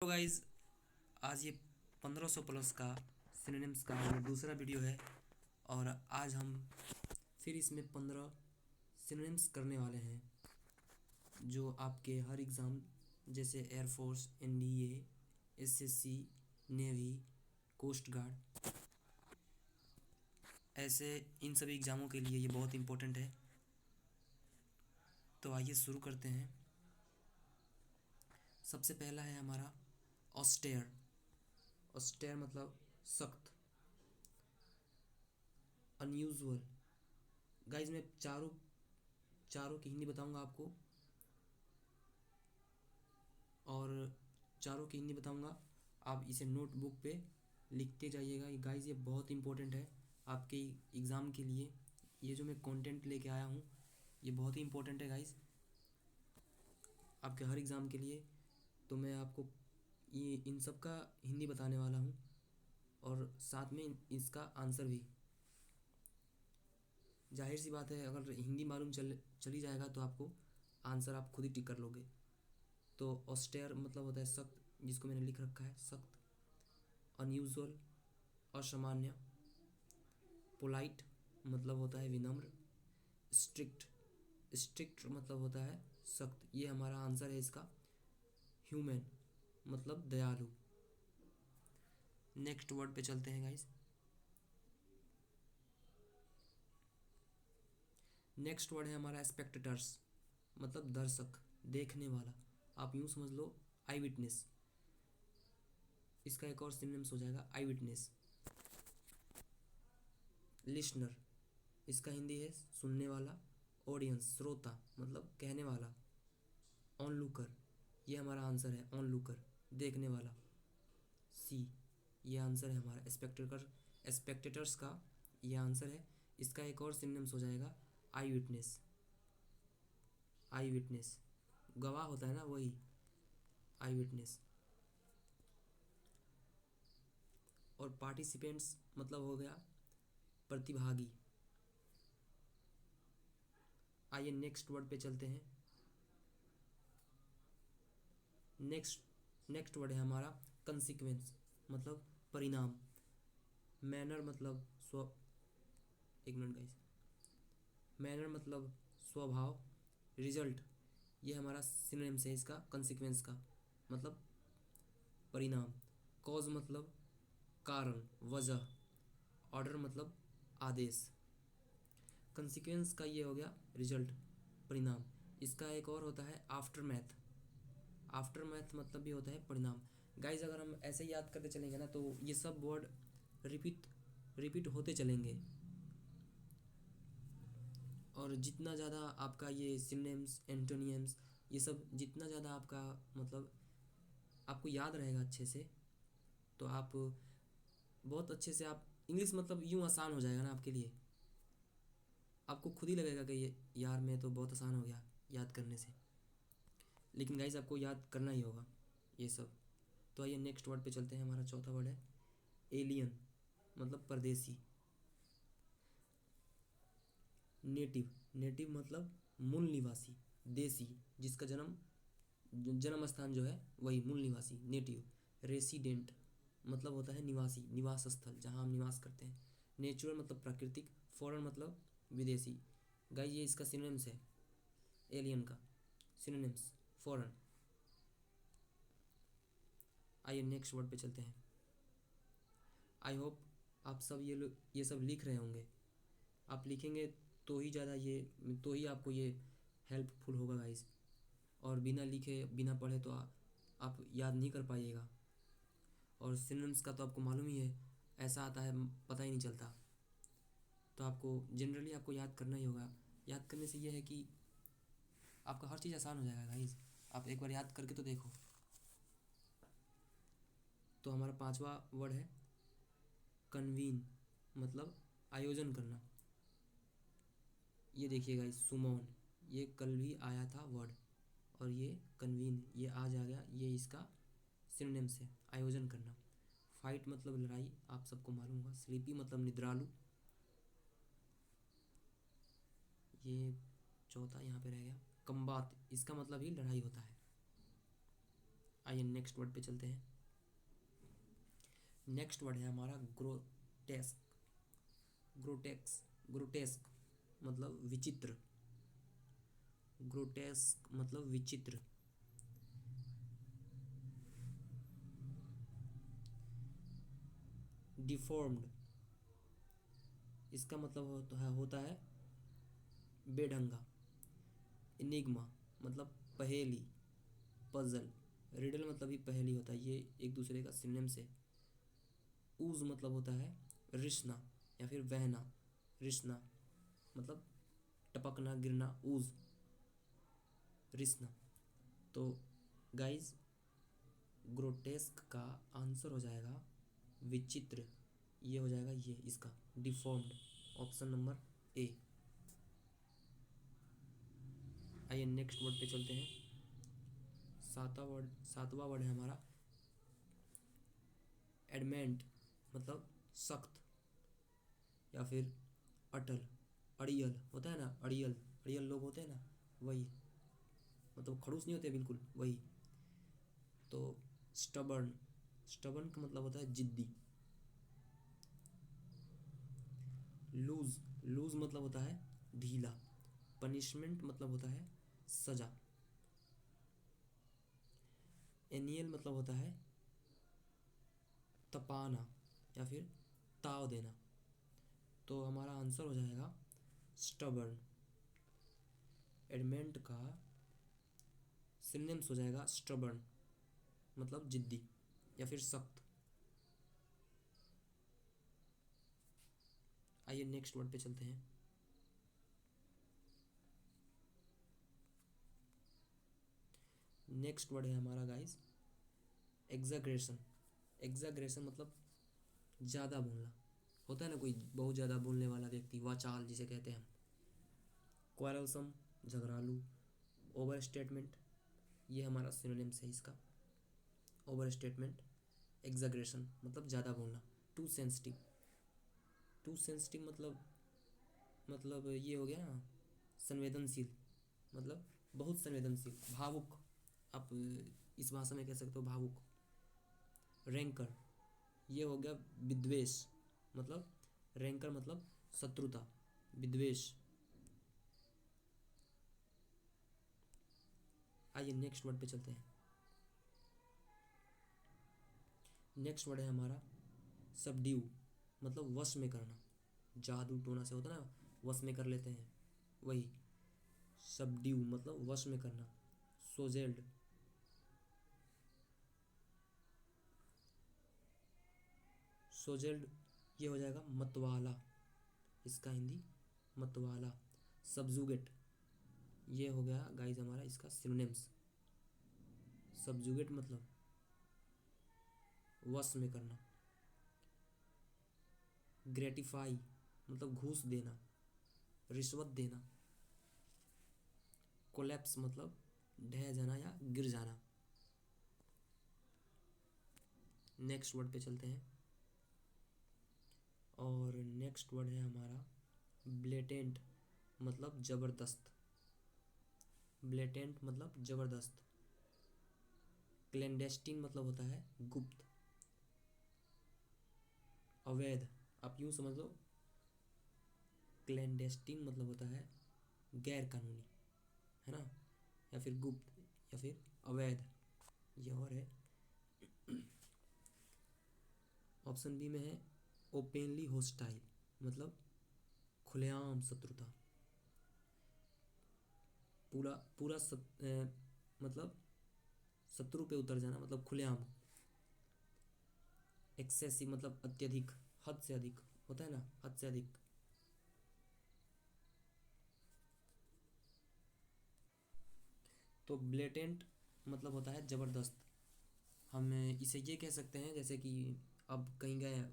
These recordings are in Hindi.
तो गाइज आज ये 1500 प्लस का सिनोनिम्स का हमारा दूसरा वीडियो है। और आज हम फिर इसमें 15 सिनोनिम्स करने वाले हैं जो आपके हर एग्ज़ाम जैसे air force, NDA, SSC, navy, coast guard, ऐसे इन सभी एग्ज़ामों के लिए ये बहुत इम्पोर्टेंट है। तो आइए शुरू करते हैं। सबसे पहला है हमारा ऑस्टेयर। ऑस्टेयर मतलब सख्त, अनयूजुअल। गाइज मैं चारों चारों की हिंदी बताऊंगा आपको और चारों की हिंदी बताऊंगा, आप इसे नोटबुक पे लिखते जाइएगा। ये गाइज ये बहुत इंपॉर्टेंट है आपके एग्ज़ाम के लिए। ये जो मैं कंटेंट लेके आया हूँ ये बहुत ही इंपॉर्टेंट है गाइज आपके हर एग्ज़ाम के लिए। तो मैं आपको ये इन सब का हिंदी बताने वाला हूँ और साथ में इसका आंसर भी। जाहिर सी बात है, अगर हिंदी मालूम चली जाएगा तो आपको आंसर आप खुद ही टिक कर लोगे। तो ऑस्टेयर मतलब होता है सख्त, जिसको मैंने लिख रखा है सख्त। अनयूजुअल असामान्य। पोलाइट मतलब होता है विनम्र। स्ट्रिक्ट स्ट्रिक्ट मतलब होता है सख्त। ये हमारा आंसर है इसका। ह्यूमन मतलब दयालु। नेक्स्ट वर्ड पे चलते हैं गाइस। नेक्स्ट वर्ड है हमारा स्पेक्टेटर्स मतलब दर्शक, देखने वाला। आप यूँ समझ लो आई विटनेस। इसका एक और सिनोनिम्स हो जाएगा आई विटनेस। लिसनर, इसका हिंदी है सुनने वाला। ऑडियंस श्रोता मतलब कहने वाला। ऑन लुकर, ये हमारा आंसर है ऑन लुकर देखने वाला। सी, ये आंसर है हमारा स्पेक्टेटर्स का ये आंसर है। इसका एक और सिनोनिम्स हो जाएगा आई विटनेस। आई विटनेस गवाह होता है ना, वही आई विटनेस। और पार्टिसिपेंट्स मतलब हो गया प्रतिभागी। आइए नेक्स्ट वर्ड पे चलते हैं। नेक्स्ट वर्ड है हमारा कंसिक्वेंस मतलब परिणाम। मैनर मतलब एक मिनट गाइस। मैनर मतलब स्वभाव। रिजल्ट, ये हमारा सिनोनिम्स है इसका कंसिक्वेंस का मतलब परिणाम। कॉज मतलब कारण, वजह। ऑर्डर मतलब आदेश। कंसिक्वेंस का ये हो गया रिजल्ट, परिणाम। इसका एक और होता है आफ्टर मैथ। आफ्टर मैथ मतलब भी होता है परिणाम। गाइज अगर हम ऐसे ही याद करते चलेंगे ना तो ये सब वर्ड रिपीट रिपीट होते चलेंगे। और जितना ज़्यादा आपका ये सिनोनिम्स, एंटोनियम्स, ये सब जितना ज़्यादा आपका मतलब आपको याद रहेगा अच्छे से, तो आप बहुत अच्छे से आप इंग्लिश मतलब यूँ आसान हो जाएगा ना आपके लिए। आपको खुद ही लगेगा कि ये यार मैं तो बहुत आसान हो गया याद करने से। लेकिन गाइस आपको याद करना ही होगा ये सब। तो आइए नेक्स्ट वर्ड पे चलते हैं। हमारा चौथा वर्ड है एलियन मतलब परदेसी। नेटिव, नेटिव मतलब मूल निवासी, देसी, जिसका जन्म स्थान जो है वही मूल निवासी नेटिव। रेसिडेंट मतलब होता है निवासी, निवास स्थल जहाँ हम निवास करते हैं। नेचुरल मतलब प्राकृतिक। फॉरेन मतलब विदेशी। गाइस ये इसका सिनोनिम्स है एलियन का सिनोनिम्स फॉरेन। आइए नेक्स्ट वर्ड पे चलते हैं। आई होप आप सब ये सब लिख रहे होंगे। आप लिखेंगे तो ही ज़्यादा ये तो ही आपको ये हेल्पफुल होगा गाइस। और बिना लिखे बिना पढ़े तो आप याद नहीं कर पाइएगा। और सिनोनिम्स का तो आपको मालूम ही है, ऐसा आता है पता ही नहीं चलता। तो आपको जनरली आपको याद करना ही होगा। याद करने से ये है कि आपका हर चीज़ आसान हो जाएगा गाइस। आप एक बार याद करके तो देखो। तो हमारा पांचवा वर्ड है कन्वीन मतलब आयोजन करना। ये देखिए गाइस सुमोन, ये कल भी आया था वर्ड। और ये कन्वीन ये आज आ गया, ये इसका सिनोनिम्स है आयोजन करना। फाइट मतलब लड़ाई, आप सबको मालूम होगा। स्लीपी मतलब निद्रालु। ये चौथा यहाँ पे रह गया। कम्बात, इसका मतलब ही लड़ाई होता है। आइए नेक्स्ट वर्ड पे चलते हैं। नेक्स्ट वर्ड है हमारा ग्रोटेस्क। ग्रोटेस्क मतलब विचित्र। ग्रोटेस्क मतलब विचित्र। डिफॉर्म्ड, इसका मतलब होता है बेढंगा। इनिग्मा मतलब पहेली, पजल। रिडल मतलब ही पहेली होता है, ये एक दूसरे का सिनोनिम से। ऊज मतलब होता है रिसना या फिर बहना। रिसना मतलब टपकना, गिरना, ऊज, रिसना। तो गाइज ग्रोटेस्क का आंसर हो जाएगा विचित्र। ये हो जाएगा ये इसका डिफॉर्म्ड, ऑप्शन नंबर ए। आइए नेक्स्ट वर्ड पे चलते हैं। सातवां वर्ड है हमारा एडमेंट मतलब सख्त या फिर अटल। अड़ियल होता है ना, अड़ियल, अड़ियल लोग होते हैं ना, वही मतलब खड़ूस नहीं होते बिल्कुल, वही। तो स्टबर्न, स्टबर्न का मतलब होता है जिद्दी। लूज, लूज मतलब होता है ढीला। पनिशमेंट मतलब होता है सजा। एनियल मतलब होता है तपाना या फिर ताव देना। तो हमारा आंसर हो जाएगा स्टबर्न। एडमेंट का सिनोनिम्स हो जाएगा स्टबर्न मतलब जिद्दी या फिर सख्त। आइए नेक्स्ट वर्ड पे चलते हैं। नेक्स्ट वर्ड है हमारा गाइस एग्जैग्रेशन। एग्जैग्रेशन मतलब ज़्यादा बोलना। होता है ना कोई बहुत ज़्यादा बोलने वाला व्यक्ति, वाचाल जिसे कहते हैं हम। क्वारलसम झगड़ालू। ओवर स्टेटमेंट, ये हमारा सिनोनिम्स है इसका। ओवर स्टेटमेंट, एग्जैग्रेशन मतलब ज़्यादा बोलना। टू सेंसिटिव, टू सेंसिटिव मतलब ये हो गया ना संवेदनशील, मतलब बहुत संवेदनशील, भावुक। आप इस भाषा में कह सकते हो भावुक। रैंकर, ये हो गया विद्वेष, मतलब रैंकर मतलब शत्रुता, विद्वेष। आइए नेक्स्ट वर्ड पे चलते हैं। नेक्स्ट वर्ड है हमारा सबड्यू मतलब वश में करना। जादू टोना से होता है ना, वश में कर लेते हैं, वही। सबड्यू मतलब वश में करना। सोजेल्ड, सोजेल्ड ये हो जाएगा मतवाला, इसका हिंदी मतवाला। सब्जुगेट, ये हो गया गाइज हमारा इसका सिनोनिम्स। सब्जुगेट मतलब वश में करना। ग्रेटिफाई मतलब घूस देना, रिश्वत देना। कोलैप्स मतलब ढह जाना या गिर जाना। नेक्स्ट वर्ड पे चलते हैं और नेक्स्ट वर्ड है हमारा ब्लेटेंट मतलब ज़बरदस्त। ब्लेटेंट मतलब ज़बरदस्त। क्लैंडेस्टीन मतलब होता है गुप्त। अवैध, आप यूँ समझ लो क्लैंडेस्टीन मतलब होता है गैर कानूनी, है ना, या फिर गुप्त या फिर अवैध, ये और है। ऑप्शन बी में है ओपेनली होस्टाइल मतलब खुलेआम शत्रुता। पूरा पूरा मतलब शत्रु पे उतर जाना मतलब खुलेआम। एक्सेसिव मतलब अत्यधिक, हद से अधिक, होता है ना हद से अधिक। तो ब्लेटेंट मतलब होता है ज़बरदस्त। हम इसे ये कह सकते हैं जैसे कि अब कहीं गए,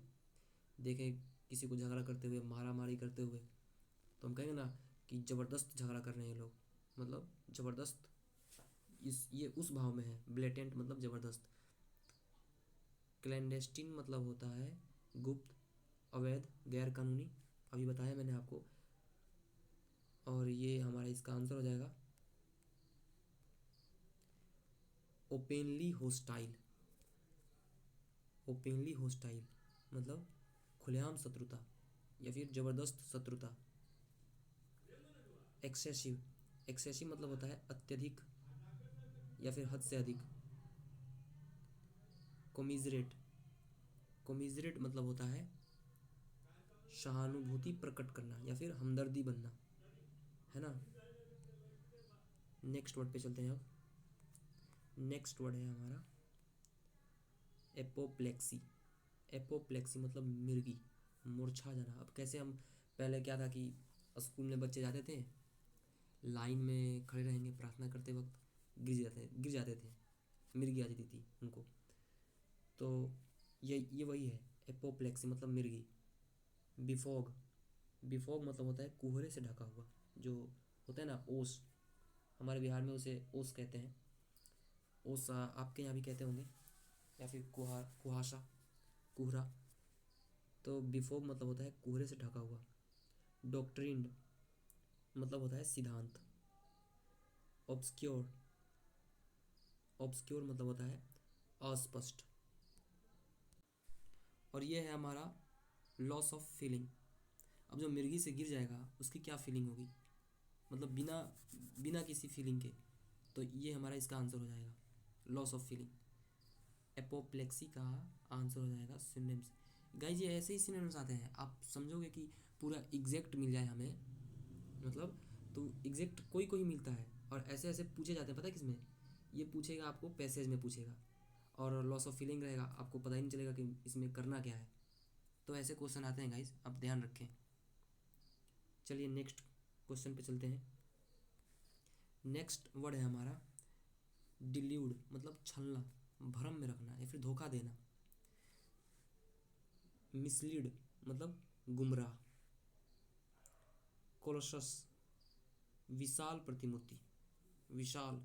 देखे किसी को झगड़ा करते हुए, मारा मारी करते हुए, तो हम कहेंगे ना कि ज़बरदस्त झगड़ा कर रहे हैं लोग, मतलब ज़बरदस्त। इस ये उस भाव में है, ब्लेटेंट मतलब ज़बरदस्त। क्लैंडेस्टीन मतलब होता है गुप्त, अवैध, गैर कानूनी, अभी बताया मैंने आपको। और ये हमारा इसका आंसर हो जाएगा ओपेनली होस्टाइल, ओपेनली होस्टाइल मतलब खुलेआम शत्रुता या फिर ज़बरदस्त शत्रुता। एक्सेसिव, एक्सेसिव मतलब होता है अत्यधिक या फिर हद से अधिक। कोमिजरेट, कोमिजरेट मतलब होता है सहानुभूति प्रकट करना या फिर हमदर्दी बनना, है ना। नेक्स्ट वर्ड पे चलते हैं अब। नेक्स्ट वर्ड है हमारा एपोप्लेक्सी। एपोप्लेक्सी मतलब मिर्गी, मूर्छा जाना। अब कैसे हम, पहले क्या था कि स्कूल में बच्चे जाते थे, लाइन में खड़े रहेंगे, प्रार्थना करते वक्त गिर जाते थे, मिर्गी आ जाती थी उनको। तो ये वही है, एपोप्लेक्सी मतलब मिर्गी। बिफोग, बिफोग मतलब होता है कोहरे से ढका हुआ, जो होता है ना ओस, हमारे बिहार में उसे ओस कहते हैं। ओस आपके यहाँ भी कहते होंगे, या फिर कुहासा, कोहरा। तो बिफोग मतलब होता है कोहरे से ढका हुआ। डॉक्ट्रिन मतलब होता है सिद्धांत। ऑब्सक्योर, ऑब्सक्योर मतलब होता है अस्पष्ट। और ये है हमारा लॉस ऑफ फीलिंग। अब जो मिर्गी से गिर जाएगा उसकी क्या फीलिंग होगी, मतलब बिना बिना किसी फीलिंग के। तो ये हमारा इसका आंसर हो जाएगा लॉस ऑफ फीलिंग। एपोप्लेक्सी का आंसर हो जाएगा सिनोनिम्स। गाइज ये ऐसे ही सिनोनिम्स आते हैं, आप समझोगे कि पूरा एग्जैक्ट मिल जाए हमें, मतलब तो एग्जैक्ट कोई कोई मिलता है, और ऐसे ऐसे पूछे जाते हैं। पता है किसमें ये पूछेगा, आपको पैसेज में पूछेगा, और लॉस ऑफ फीलिंग रहेगा, आपको पता ही नहीं चलेगा कि इसमें करना क्या है। तो ऐसे क्वेश्चन आते हैं गाइज, आप ध्यान रखें। चलिए नेक्स्ट क्वेश्चन पे चलते हैं। नेक्स्ट वर्ड है हमारा डिल्यूड मतलब छलना, भ्रम में रखना या फिर धोखा देना। मिसलीड मतलब गुमराह। कोलोसस विशाल प्रतिमूर्ति, विशाल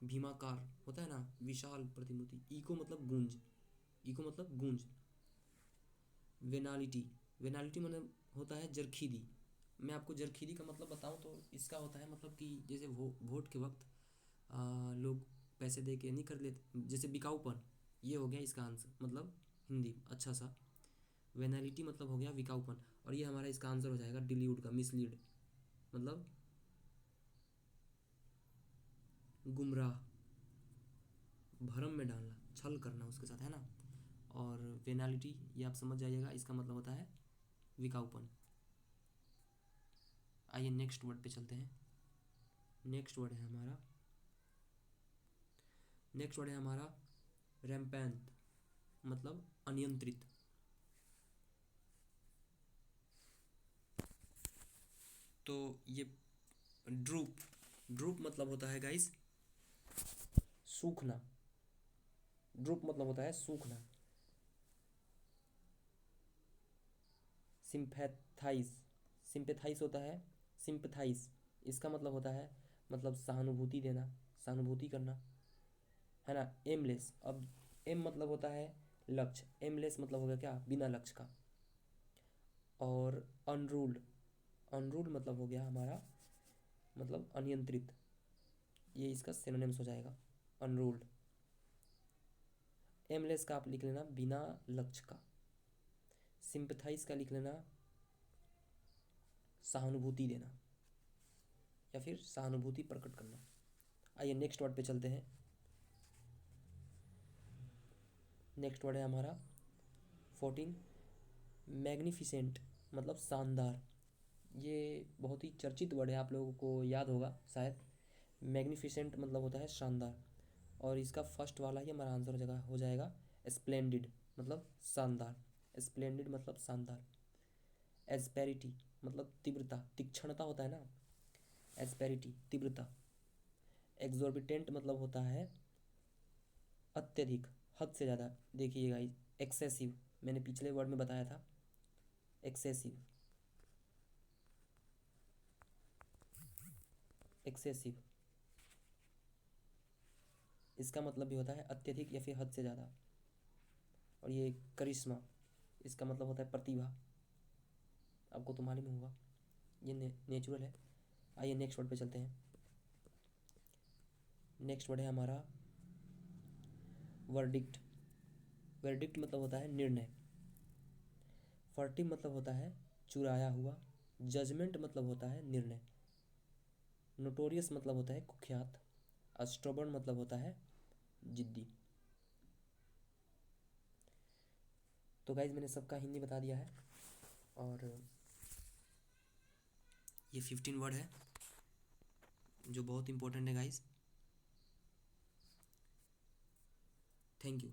भीमाकार होता है ना, विशाल प्रतिमूर्ति। इको मतलब गूंज, इको मतलब गूंज। वेनालिटी, वेनालिटी मतलब होता है जरखीदी। मैं आपको जरखीदी का मतलब बताऊं तो इसका होता है मतलब कि जैसे वोट के वक्त लोग पैसे दे के नहीं कर लेते, जैसे बिकाऊपन। ये हो गया इसका आंसर, मतलब हिंदी अच्छा सा। वेनालिटी मतलब हो गया बिकाऊपन, और ये हमारा इसका आंसर हो जाएगा डिल्यूड का, मिसलीड मतलब गुमराह, भ्रम में डालना, छल करना उसके साथ, है ना। और वेनालिटी ये आप समझ जाइएगा, इसका मतलब होता है विकाऊपन। आइए नेक्स्ट वर्ड पे चलते हैं। नेक्स्ट वर्ड है हमारा, नेक्स्ट वर्ड है हमारा रैम्पेंट मतलब अनियंत्रित। तो ये ड्रूप, ड्रूप मतलब होता है गाइस सूखना। ड्रूप मतलब होता है सूखना। सिंपैथाइज, सिंपैथाइज होता है सिंपैथाइज, इसका मतलब होता है मतलब सहानुभूति देना, सहानुभूति करना, है ना। एमलेस, अब एम मतलब होता है लक्ष्य, एमलेस मतलब हो गया क्या, बिना लक्ष्य का। और अनरूल्ड, अनरूल्ड मतलब हो गया हमारा मतलब अनियंत्रित, ये इसका सिनोनिम्स हो जाएगा अनरूल्ड। एमलेस का आप लिख लेना बिना लक्ष्य का। सिंपथाइज का लिख लेना सहानुभूति देना या फिर सहानुभूति प्रकट करना। आइए नेक्स्ट वर्ड पे चलते हैं। नेक्स्ट वर्ड है हमारा 14 मैग्निफिसेंट मतलब शानदार। ये बहुत ही चर्चित वर्ड है, आप लोगों को याद होगा शायद। मैग्निफिसेंट मतलब होता है शानदार, और इसका फर्स्ट वाला ही हमारा आंसर हो जाएगा स्प्लेंडिड मतलब शानदार। स्प्लेंडिड मतलब शानदार। एस्पेरिटी मतलब तीव्रता, तीक्ष्णता होता है ना, एस्पेरिटी तीव्रता। एक्सोर्बिटेंट मतलब होता है अत्यधिक, हद से ज़्यादा। देखिएगा एक्सेसिव, मैंने पिछले वर्ड में बताया था एक्सेसिव, एक्सेसिव इसका मतलब भी होता है अत्यधिक या फिर हद से ज़्यादा। और ये करिश्मा, इसका मतलब होता है प्रतिभा, आपको तो मालूम होगा, ये नेचुरल है। आइए नेक्स्ट वर्ड पे चलते हैं। नेक्स्ट वर्ड है हमारा वर्डिक्ट, वर्डिक्ट मतलब होता है निर्णय। फर्टिव मतलब होता है चुराया हुआ। जजमेंट मतलब होता है निर्णय। नोटोरियस मतलब होता है कुख्यात। स्टबर्न मतलब होता है जिद्दी। तो गाइज मैंने सबका हिंदी बता दिया है, और ये 15 वर्ड है जो बहुत इंपॉर्टेंट है गाइज। Thank you.